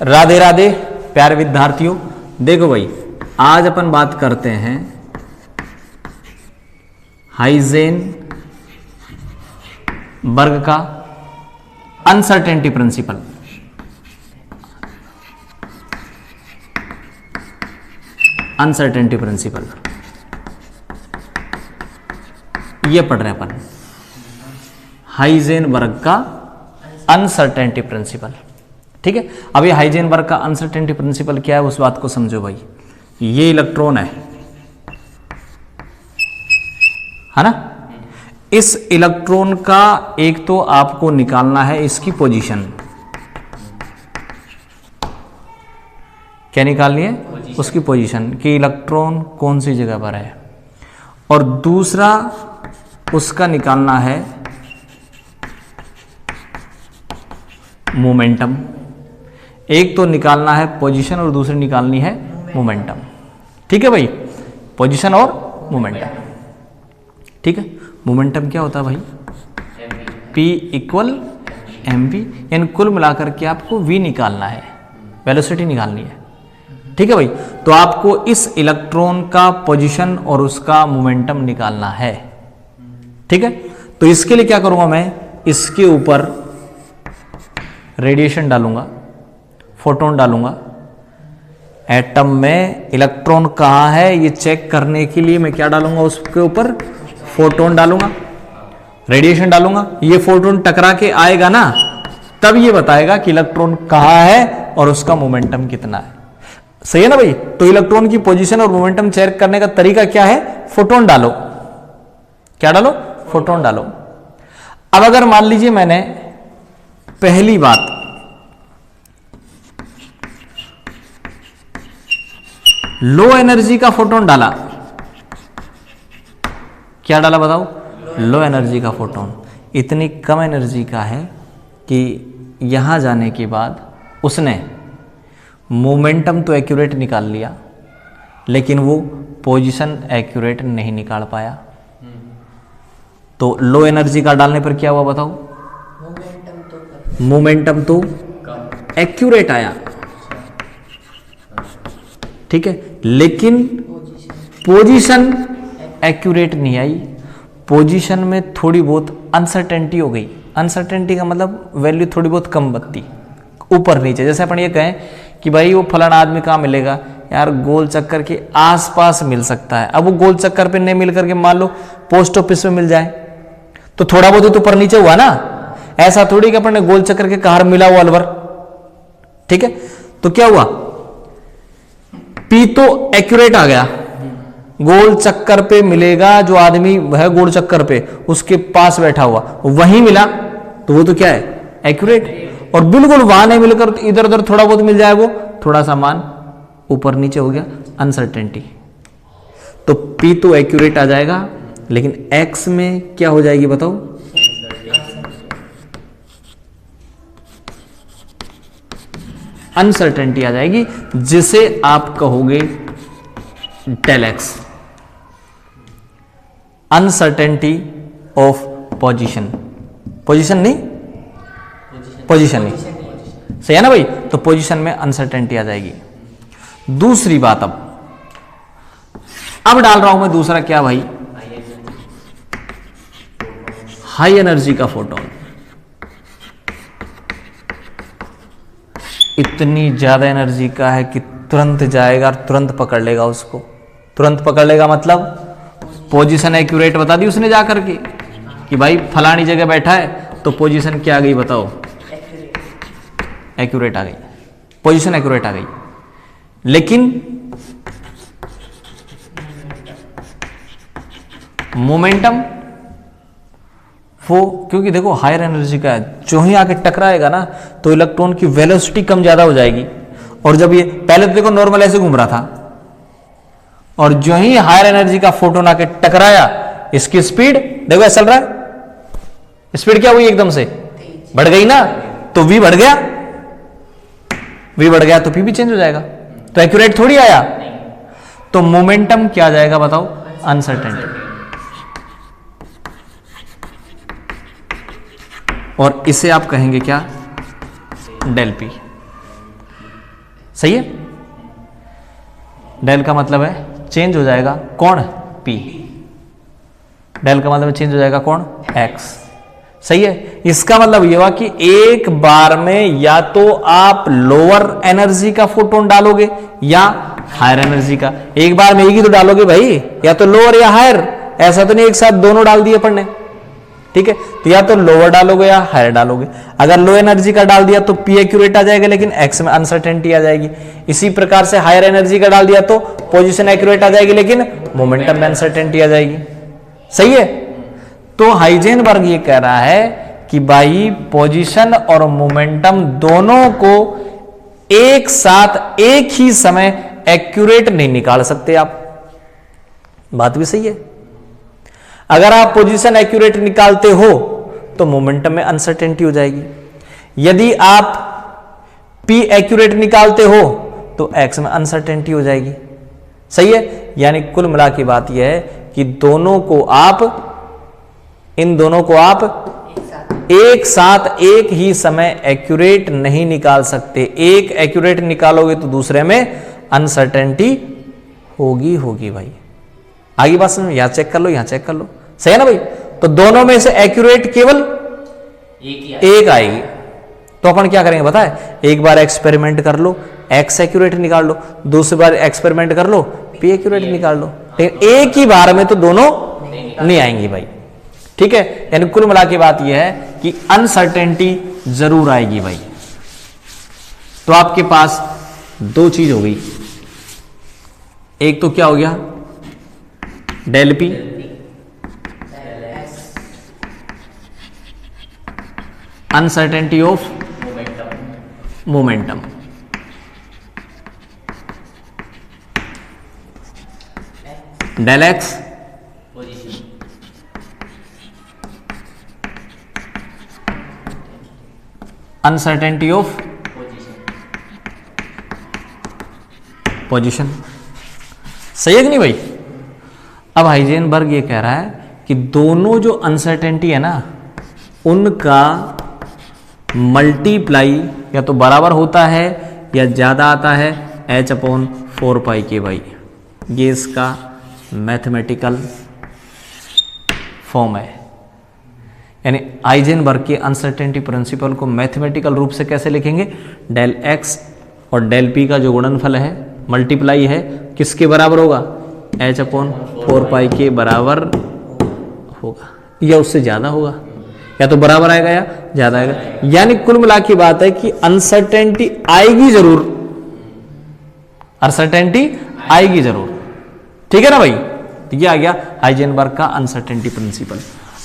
राधे राधे प्यारे विद्यार्थियों। देखो भाई, आज अपन बात करते हैं हाइजेनबर्ग का अनसर्टेनिटी प्रिंसिपल। अनसर्टेनिटी प्रिंसिपल ये पढ़ रहे हैं अपन, हाइजेनबर्ग का अनसर्टेनिटी प्रिंसिपल। ठीक है, अब ये हाइजेनबर्ग का अनसर्टेनिटी प्रिंसिपल क्या है उस बात को समझो भाई। ये इलेक्ट्रॉन है ना, इस इलेक्ट्रॉन का एक तो आपको निकालना है इसकी पोजीशन। क्या निकालनी है? उसकी पोजीशन कि इलेक्ट्रॉन कौन सी जगह पर है, और दूसरा उसका निकालना है मोमेंटम। एक तो निकालना है पोजीशन और दूसरी निकालनी है मोमेंटम। ठीक है भाई, पोजीशन और मोमेंटम। ठीक है, मोमेंटम क्या होता है भाई? P इक्वल mv, यानी कुल मिलाकर के आपको v निकालना है, वेलोसिटी निकालनी है। ठीक है भाई, तो आपको इस इलेक्ट्रॉन का पोजीशन और उसका मोमेंटम निकालना है। ठीक है, तो इसके लिए क्या करूंगा मैं, इसके ऊपर रेडिएशन डालूंगा, फोटोन डालूंगा। एटम में इलेक्ट्रॉन कहां है ये चेक करने के लिए मैं क्या डालूंगा, उसके ऊपर फोटोन डालूंगा, रेडिएशन डालूंगा। ये फोटोन टकरा के आएगा ना, तब ये बताएगा कि इलेक्ट्रॉन कहां है और उसका मोमेंटम कितना है। सही है ना भाई? तो इलेक्ट्रॉन की पोजीशन और मोमेंटम चेक करने का तरीका क्या है? फोटोन डालो। क्या डालो? फोटोन डालो। अब अगर मान लीजिए मैंने पहली बात लो एनर्जी का फोटोन डाला, क्या डाला बताओ? लो एनर्जी का फोटोन। इतनी कम एनर्जी का है कि यहां जाने के बाद उसने मोमेंटम तो एक्यूरेट निकाल लिया, लेकिन वो पोजीशन एक्यूरेट नहीं निकाल पाया। तो लो एनर्जी का डालने पर क्या हुआ बताओ? मोमेंटम तो एक्यूरेट आया। ठीक है, लेकिन पोजीशन एक्यूरेट नहीं आई। पोजीशन में थोड़ी बहुत अनसर्टेनिटी हो गई। अनसर्टेनिटी का मतलब वैल्यू थोड़ी बहुत कम बत्ती, ऊपर नीचे। जैसे अपन ये कहें कि भाई वो फलाना आदमी कहाँ मिलेगा, यार गोल चक्कर के आसपास मिल सकता है। अब वो गोल चक्कर पे नहीं मिल करके मान लो पोस्ट ऑफिस में मिल जाए, तो थोड़ा बहुत तो ऊपर नीचे हुआ ना। ऐसा थोड़ी कि अपन ने गोल चक्कर के कहार मिला हुआ अलवर। ठीक है, तो क्या हुआ, पी तो एक्यूरेट आ गया। गोल चक्कर पे मिलेगा, जो आदमी है गोल चक्कर पे उसके पास बैठा हुआ वहीं मिला, तो वो तो क्या है? एक्यूरेट। और बिल्कुल वहां नहीं मिलकर इधर उधर थोड़ा बहुत मिल जाए, वो थोड़ा सा मान ऊपर नीचे हो गया, अनसर्टेनिटी। तो पी तो एक्यूरेट आ जाएगा, लेकिन एक्स में क्या हो जाएगी बताओ? अनसर्टेनिटी आ जाएगी, जिसे आप कहोगे del x, uncertainty of position. पोजीशन नहीं, पोजीशन नहीं, सही है ना भाई? तो पोजीशन में अनसर्टेनिटी आ जाएगी। दूसरी बात, अब डाल रहा हूं मैं दूसरा क्या भाई? हाई एनर्जी का फोटोन। इतनी ज्यादा एनर्जी का है कि तुरंत जाएगा और तुरंत पकड़ लेगा उसको। तुरंत पकड़ लेगा मतलब पोजीशन एक्यूरेट बता दी उसने जाकर के कि भाई फलानी जगह बैठा है, तो पोजीशन क्या आ गई बताओ? एक्यूरेट आ गई, पोजीशन एक्यूरेट आ गई। लेकिन मोमेंटम वो, क्योंकि देखो हायर एनर्जी का है, जो ही आके टकराएगा ना तो इलेक्ट्रॉन की वेलोसिटी कम ज्यादा हो जाएगी। और जब ये पहले तो देखो नॉर्मल ऐसे घूम रहा था, और जो ही हायर एनर्जी का फोटोन आके टकराया, इसकी स्पीड देखो ऐसा चल रहा है, स्पीड क्या हुई? एकदम से बढ़ गई ना, तो v बढ़ गया, v बढ़ गया तो p भी चेंज हो जाएगा। तो एक्यूरेट थोड़ी आया। तो मोमेंटम क्या आ जाएगा बताओ? अनसर्टेनिटी। और इसे आप कहेंगे क्या? Del p. सही है। डेल का मतलब है चेंज हो जाएगा कौन, पी। डेल का मतलब चेंज हो जाएगा कौन, एक्स। सही है। इसका मतलब यह हुआ कि एक बार में या तो आप लोअर एनर्जी का फोटोन डालोगे या हायर एनर्जी का। एक बार में एक ही तो डालोगे भाई, या तो लोअर या हायर, ऐसा तो नहीं एक साथ दोनों डाल दिए पढ़ने। ठीक है, तो या तो लोअर डालोगे या हायर डालोगे। अगर लो एनर्जी का डाल दिया तो पी एक्यूरेट आ जाएगा, लेकिन एक्स में अनसर्टेनिटी आ जाएगी। इसी प्रकार से हायर एनर्जी का डाल दिया तो पोजीशन एक्यूरेट आ जाएगी, लेकिन मोमेंटम में अनसर्टेनिटी आ जाएगी। सही है। तो हाइजेनबर्ग ये कह रहा है कि भाई पोजीशन और मोमेंटम दोनों को एक साथ एक ही समय एक्यूरेट नहीं निकाल सकते आप। बात भी सही है। अगर आप पोजीशन एक्यूरेट निकालते हो तो मोमेंटम में अनसर्टेनिटी हो जाएगी। यदि आप पी एक्यूरेट निकालते हो तो एक्स में अनसर्टेनिटी हो जाएगी। सही है। यानी कुल मिला की बात यह है कि इन दोनों को आप एक साथ एक ही समय एक्यूरेट नहीं निकाल सकते। एक एक्यूरेट निकालोगे तो दूसरे में अनसर्टेनिटी होगी भाई। आगे बात समझ, यहां चेक कर लो, यहां चेक कर लो। सही है ना भाई। तो दोनों में से एक्यूरेट केवल एक आएगी। तो अपन क्या करेंगे बताए, एक बार एक्सपेरिमेंट कर लो, एक्स एक्यूरेट निकाल लो, दूसरी बार एक्सपेरिमेंट कर लो, पी एक्यूरेट निकाल लो। लेकिन एक ही बार में तो दोनों नहीं आएंगी भाई। ठीक है। यानी कुल मिला की बात यह है कि अनसर्टेनिटी जरूर आएगी भाई। तो आपके पास दो चीज हो गई, एक तो क्या हो गया, del p, uncertainty of momentum, del x uncertainty of position. सही है कि नहीं भाई। अब हाइजेनबर्ग ये कह रहा है कि दोनों जो अनसर्टेनिटी है ना, उनका मल्टीप्लाई या तो बराबर होता है या ज्यादा आता है h/4 के भाई। ये इसका मैथमेटिकल फॉर्म है। यानी हाइजेनबर्ग के अनसर्टेनिटी प्रिंसिपल को मैथमेटिकल रूप से कैसे लिखेंगे, डेल एक्स और डेल पी का जो गुणनफल है, मल्टीप्लाई है, किसके बराबर होगा, h/4 के बराबर होगा या उससे ज्यादा होगा, या तो बराबर आएगा या ज्यादा आएगा। यानी कुल मिला की बात है कि अनसर्टेनिटी आएगी जरूर, अनसर्टेनिटी आएगी जरूर। ठीक है ना भाई। तो ये आ गया हाइजेनबर्ग का अनसर्टेनिटी प्रिंसिपल।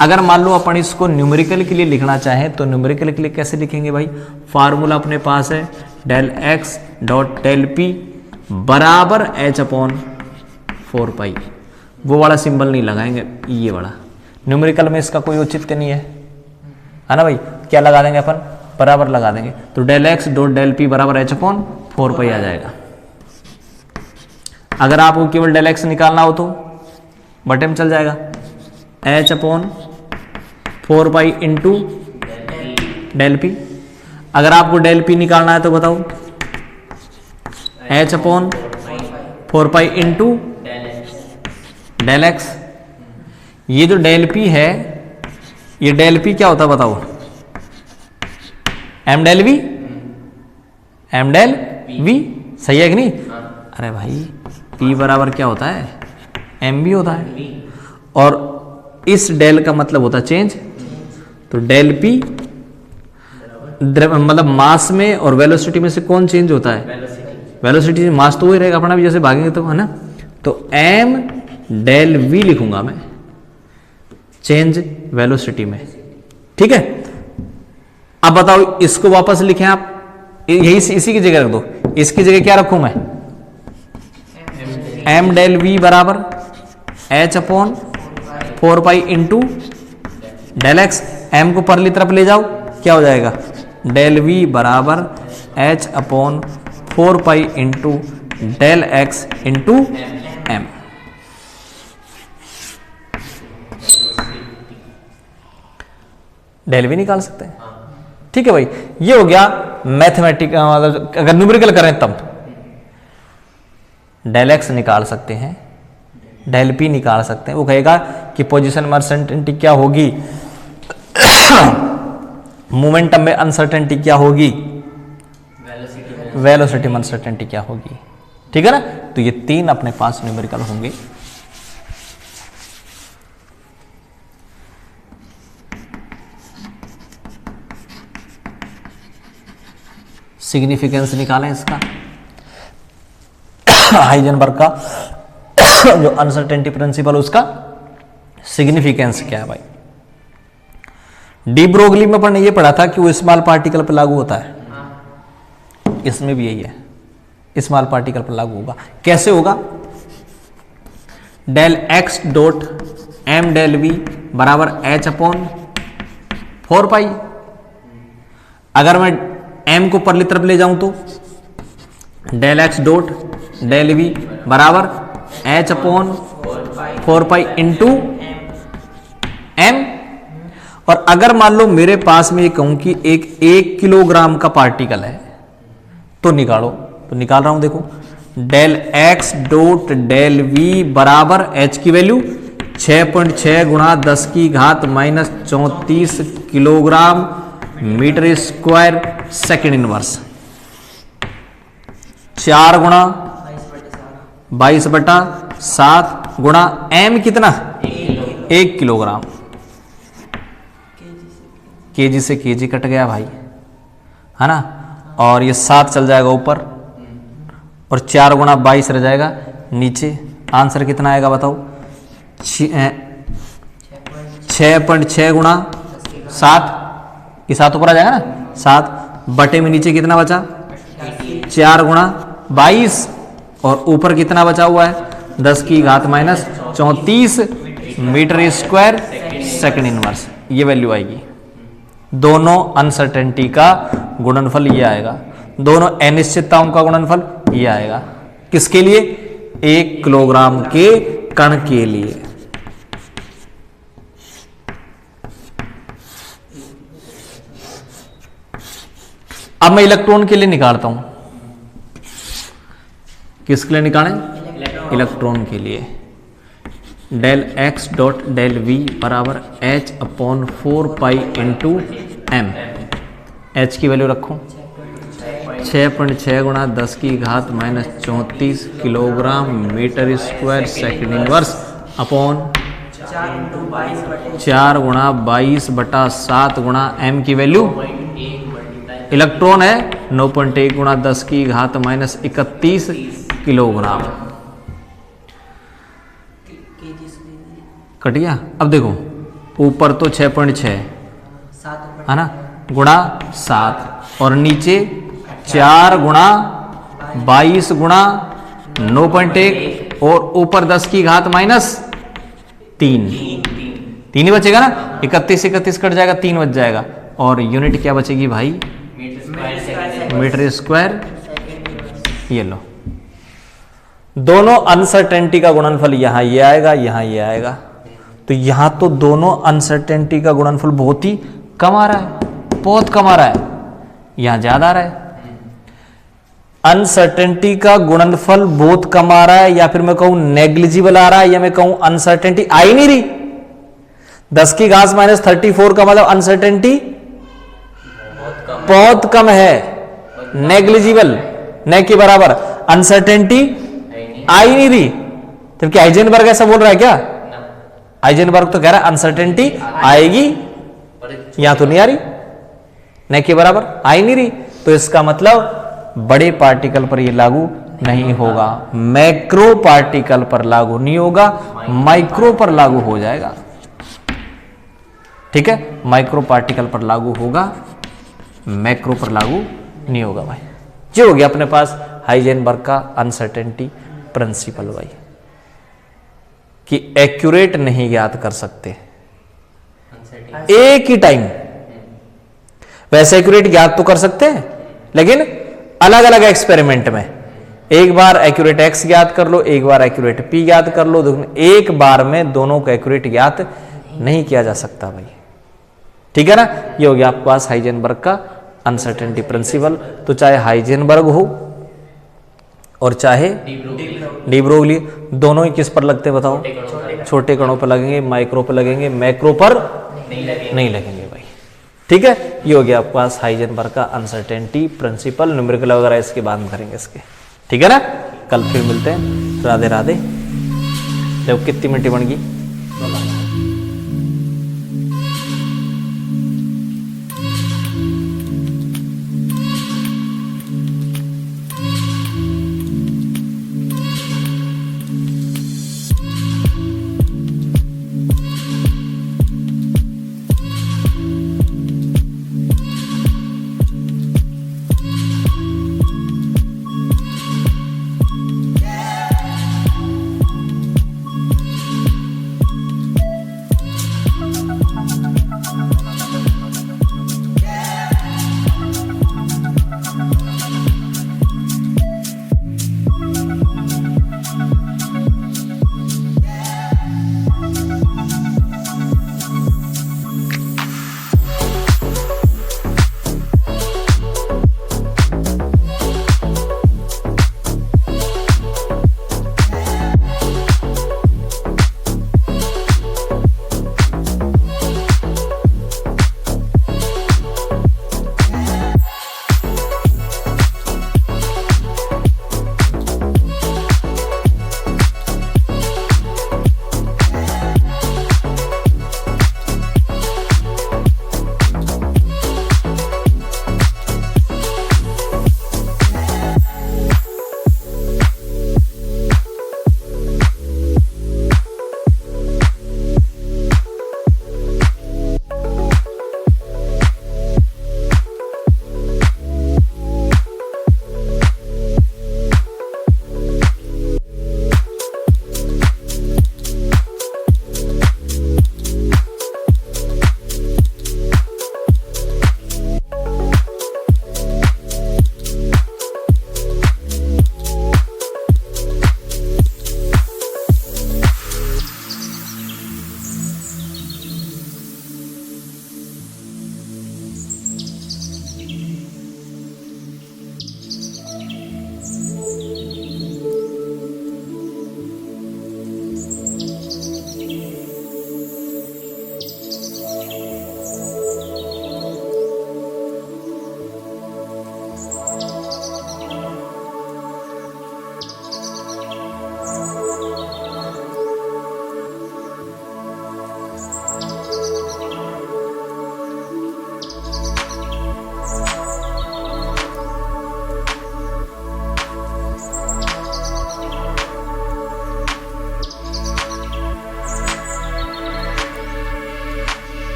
अगर मान लो अपन इसको न्यूमेरिकल के लिए लिखना चाहें तो न्यूमेरिकल के लिए कैसे लिखेंगे भाई, फार्मूला अपने पास है del x dot del p बराबर h/4। वो वाला सिंबल नहीं लगाएंगे, ये वाला। न्यूमेरिकल में इसका कोई औचित्य नहीं है ना भाई। क्या लगा देंगे अपन, बराबर लगा देंगे। तो del x dot del p बराबर h/4 आ जाएगा। अगर आपको केवल डेल एक्स निकालना हो तो बटे में चल जाएगा, h/4 इंटू डेल पी। अगर आपको डेल पी निकालना है तो बताओ, h/4 इंटू डेल एक्स। ये जो डेल पी है, ये डेल पी क्या होता है बताओ, m del v, m del v. सही है कि नहीं। अरे भाई पी बराबर क्या होता है, एम वी होता है। और इस डेल का मतलब होता है चेंज। तो डेल पी मतलब मास में और वेलोसिटी में से कौन चेंज होता है, वेलोसिटी। मास तो वही रहेगा अपना भी, जैसे भागेंगे तो, है ना। तो एम डेल वी लिखूंगा मैं, चेंज वेलोसिटी में। ठीक है। अब बताओ इसको वापस लिखें आप, यही इसी की जगह रख दो। इसकी जगह क्या रखूं मैं, एम डेल वी बराबर h/4 into del x. M को परली तरफ ले जाओ, क्या हो जाएगा, डेल वी बराबर h/4 into del x into m. Del v निकाल सकते हैं। ठीक है भाई। ये हो गया मैथमेटिक, मतलब अगर न्यूमेरिकल करें तब। डेल एक्स निकाल सकते हैं, डेल पी निकाल सकते हैं। वो कहेगा कि पोजीशन में अनसर्टेनिटी क्या होगी, मोमेंटम में अनसर्टेनिटी क्या होगी, वेलोसिटी में अनसर्टेनिटी क्या होगी। ठीक है ना। तो ये 3 अपने पास न्यूमेरिकल होंगे। सिग्निफिकेंस निकालें इसका, हाइजेनबर्ग का जो अनसर्टेनिटी प्रिंसिपल, उसका सिग्निफिकेंस क्या है भाई। डी ब्रोगली में अपन ने ये पढ़ा था कि वो स्मॉल पार्टिकल पर लागू होता है, इसमें भी यही है, स्मॉल पार्टिकल पर लागू होगा। कैसे होगा, del x dot M del we बराबर एच अपॉन 4 पाई। अगर मैं एम को परली तरफ ले जाऊं तो del x dot del we बराबर H upon 4 pi into M. और अगर मान लो मेरे पास में ये कहूं कि एक 1 किलोग्राम का पार्टिकल है, तो निकालो। तो निकाल रहा हूं, देखो del x dot del we बराबर एच की वैल्यू 6.6 गुणा 10 की घात minus 34 kilogram metre square second inverse, 4 गुणा 22/7 गुणा एम कितना 1 किलोग्राम। केजी से केजी कट गया भाई, है ना। और ये 7 चल जाएगा ऊपर और 4 गुणा 22 रह जाएगा नीचे। आंसर कितना आएगा बताओ, 6.6 गुणा 7, ये 7 ऊपर आ जाएगा ना, 7 बटे में नीचे कितना बचा 4 गुणा 22 और ऊपर कितना बचा हुआ है 10 की घात minus 34 metre square second inverse. ये वैल्यू आएगी। दोनों अनसर्टेनिटी का गुणनफल ये आएगा, दोनों अनिश्चितताओं का गुणनफल ये आएगा। किसके लिए, 1 किलोग्राम के कण के लिए। अब मैं इलेक्ट्रॉन के लिए निकालता हूं। किसके लिए निकालें, इलेक्ट्रॉन के लिए। Del x dot del we बराबर H upon 4 pi into M. H की वैल्यू रखो 6.6 गुणा 10 की घात minus 34 kilogram metre square second inverse upon 4 गुणा 22/7 गुणा एम की वैल्यू, इलेक्ट्रॉन है 9.1 गुणा 10 की घात माइनस 31 किलोग्राम। कट गया। अब देखो ऊपर तो 6.6 है ना, गुणा 7 और नीचे 4 गुणा 22 गुणा 9.1 और ऊपर 10 की घात माइनस 3 ही बचेगा ना। 31 कट जाएगा, 3 बच जाएगा और यूनिट क्या बचेगी भाई, मीटर स्क्वायर। ये लो, दोनों अनसर्टेनिटी का गुणनफल यहां ये आएगा, यहां ये आएगा। तो यहां तो दोनों अनसर्टेनिटी का गुणनफल बहुत ही कम आ रहा है, बहुत कम आ रहा है, यहां ज्यादा आ रहा है। अनसर्टेनिटी का गुणनफल बहुत कम आ रहा है, या फिर मैं कहूं नेग्लिजिबल आ रहा है, या मैं कहूं अनसर्टेनिटी आ ही नहीं रही। 10 की घात माइनस 34 का मतलब अनसर्टेनिटी बहुत कम है, नेग्लिजिबल, न के बराबर। अनसर्टेनिटी आ ही नहीं रही, जबकि हाइजेनबर्ग ऐसा बोल रहा है क्या, हाइजेनबर्ग तो कह रहा है अनसर्टेनिटी आएगी, यहां तो नहीं आ रही, न के बराबर आ ही नहीं रही। तो इसका मतलब बड़े पार्टिकल पर यह लागू नहीं होगा, मैक्रो पार्टिकल पर लागू नहीं होगा, माइक्रो पर लागू हो जाएगा। ठीक है, माइक्रो पार्टिकल पर लागू होगा, मैक्रो पर लागू नहीं होगा भाई। जो हो गया अपने पास हाइजेनबर्ग का अनसर्टेनिटी प्रिंसिपल भाई, कि एक्यूरेट नहीं ज्ञात कर सकते एक ही टाइम। वैसे एक्यूरेट ज्ञात तो कर सकते हैं, लेकिन अलग अलग एक्सपेरिमेंट में। एक बार एक्यूरेट एक्स ज्ञात कर लो, एक बार एक्यूरेट पी ज्ञात कर लो, एक बार में दोनों को एक्यूरेट ज्ञात नहीं किया जा सकता भाई। ठीक है ना। ये हो गया आपके पास हाइजेनबर्ग का अनसर्टेनिटी प्रिंसिपल। तो चाहे हाइजेनबर्ग हो और चाहे डी ब्रोगली, दोनों ही किस पर लगते हैं बताओ? छोटे कणों पर लगेंगे, माइक्रो पर लगेंगे, मैक्रो पर नहीं लगेंगे भाई। ठीक है, ये हो गया आपके पास हाइजेनबर्ग का अनसर्टेनिटी प्रिंसिपल। न्यूमेरिकल वगैरह इसके बाद में करेंगे इसके, ठीक है ना। कल फिर मिलते हैं, राधे राधे। देखो कितनी मिनट बन गई।